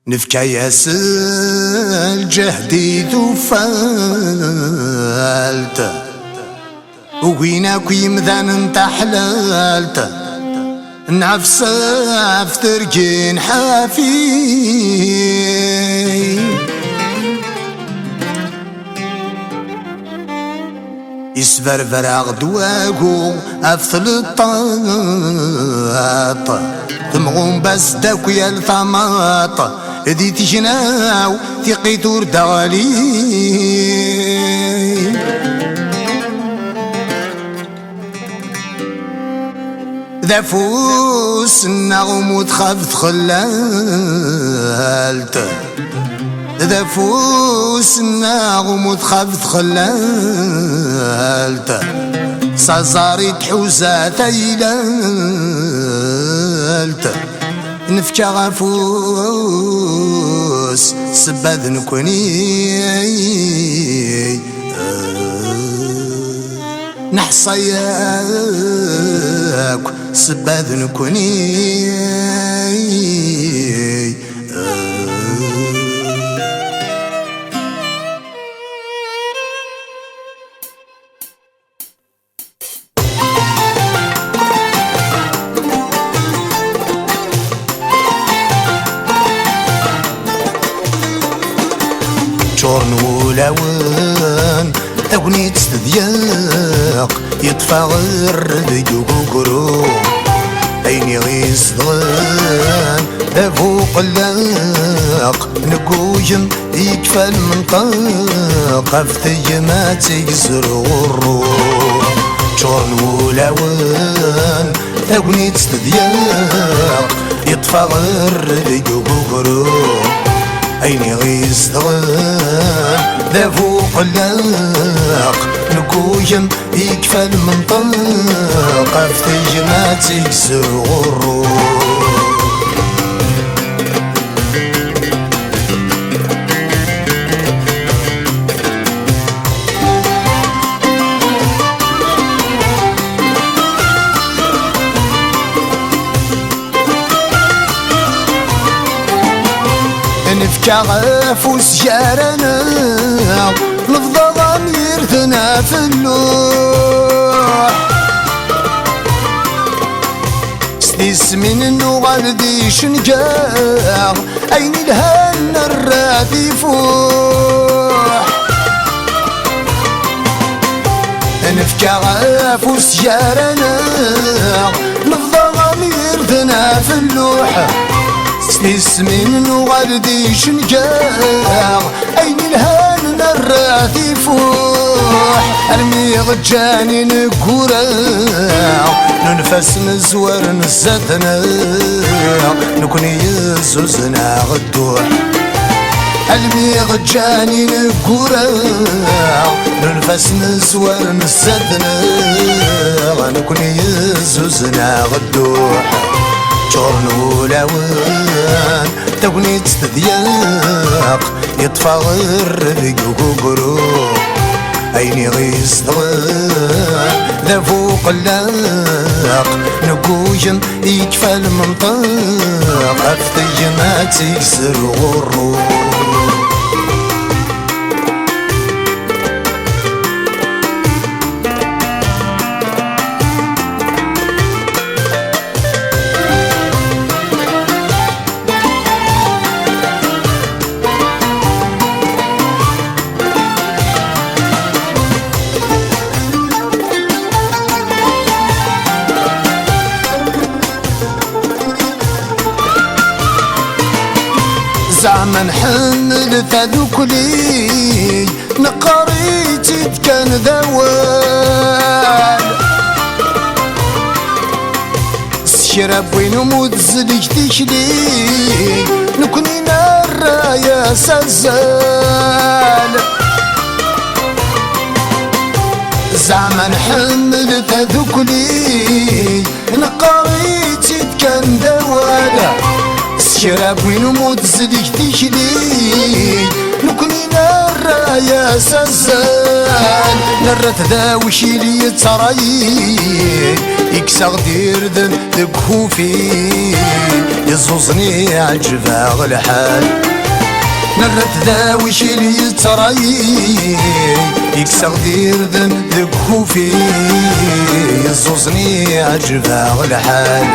نفكى ياس الجهدي ذوفالت وينك يمذن انت حلالت نعفس افتركين حافي يسفر فراغ دواقو افثل الطاط تمغون بس داكو يا الثماط ذي تجناو ثقي تور دالي ذا فوس النغم وتخاف تخلالت ذا فوس النغم وتخاف تخلالت صزاري تحوزا ثيلالت نفكا غفوس سباد نكوني نحصياك سباد نكوني شورن ولاون أغنيت تضيق يطفى غير ديوكوكرو عيني غيصدغن فوق اللاق نكوجم يكفى المنطق افتي ما تيزر غرو شورن ولاون أغنيت تضيق يطفى غير ديوكوكرو عيني غيصدغن ذا فوق اللاق نكويم يكفى المنطق افتي ما تيكسر غرو نفكى غفوس جارنا نفضى ضميرتنا في اللوح سديس من النغالدي شنجاغ عيني الهن الراثي فوح نفكى غفوس جارنا نفضى ضميرتنا في اللوح اسمين وغردي شنجاغ عيني الهان الراثي فوح ارمي غجاني نكوراغ ننفس نزور نزدنا نكوني يزوزنا غدوح ارمي غجاني نكوراغ ننفس نزور نزدنا نكوني يزوزنا غدوح شورن ولاون تغنيت تضيق يطفى غير ديوكوكرو عيني غيصدغن ذا فوق اللاق نكوجم يكفى المنطق افتي ما تيكسر غرو زعما حمل ذوكلي نقريتي كان ذوال الشراب وين مدزلك تشلي نكوني نرى يا سزال زعما حمل ذوكلي نقريتي كان ذوال سكراب وين موت زديك تيشلي نكوني نرى يا سزان نرى تداوشي لي ترايي يكسغ ديردن دكوفي يزوزني عجبا الحال نرى تداوشي لي ترايي يكسغ ديردن دكوفي يزوزني عجبا الحال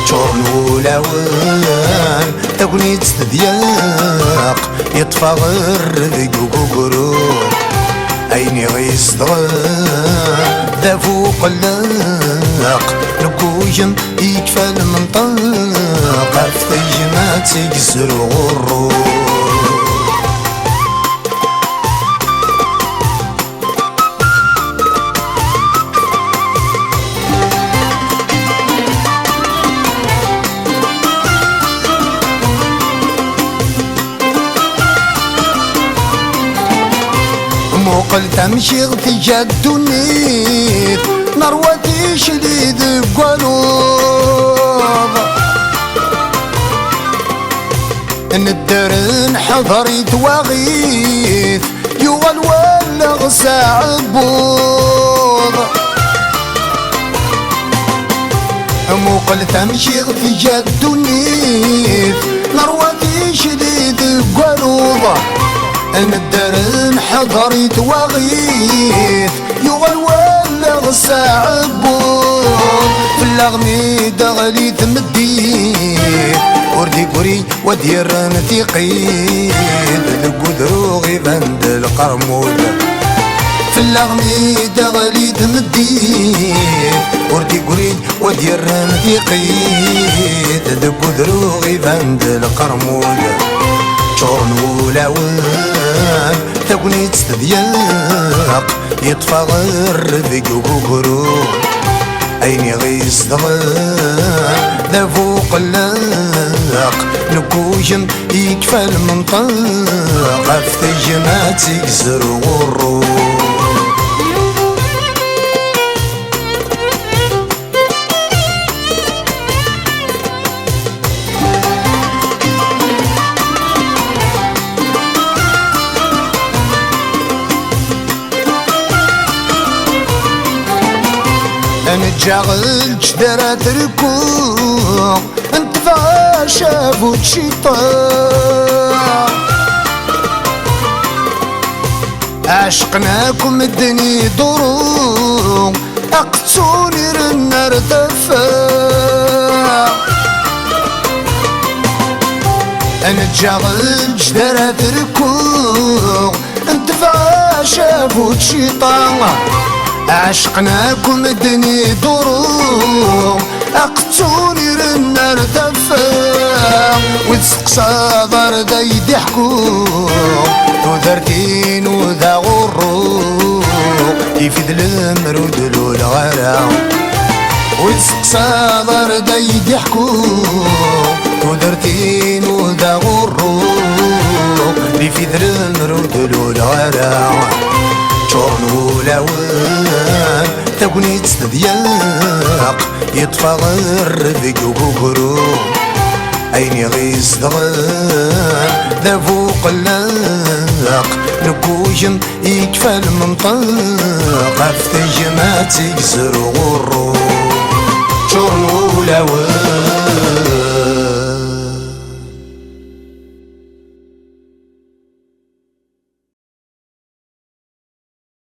شورن ولاوان تاكوني تستدياق يطفى غير ذي قوقورو عيني غيصدغ ذا فوق اللاق نكوجن يكفى المنطق عفتي ما تيكسر غرو قلت امشي غتجا الدنيت نرواتي شديد قلوب ندرن حضريت واغيث يوغل ولا غساع بوض مو قلت امشي غتجا الدنيت نرواتي شديد قلوب ندرن حضريت واغيث يغل ولا غساع بون في اللغميدة غلي تمديت وردي قري ودير نتيقيد القدرو غيبان القرمود في اللغميدة غلي تمديت وردي قري ودير نتيقيد القدرو غيبان القرمود شورن ولاوان تاكوني تستدياق يطفى غير ذي قوقورو عيني غيصدغ ذا فوق اللاق نكوجن يكفى المنطق عفتي ما تيكسر غرو نتشاغل جدرة تركوع انت فاشافو تشيطان عشقناكم الدنيا ضروع اقتوني رنا ارتفاع نتشاغل جدرة تركوع انت فاشافو تشيطان عشقناكم الدنيا ضروع اقتوني رنا ارتفاع وتسقسى ضردا يضحكوا وذرتين وذا غرو يفيد المرود لو الغرام وتسقسى ضردا يضحكوا وذرتين وذا غرو يفيد المرود لو الغرام شورن ولاوان تاكوني تستدياق يطفى غير ذي قوقورو عيني غيصدغ ذا فوق اللاق نكوجن يكفى المنطق عفتي ما تيكسر غرو شورن ولاوان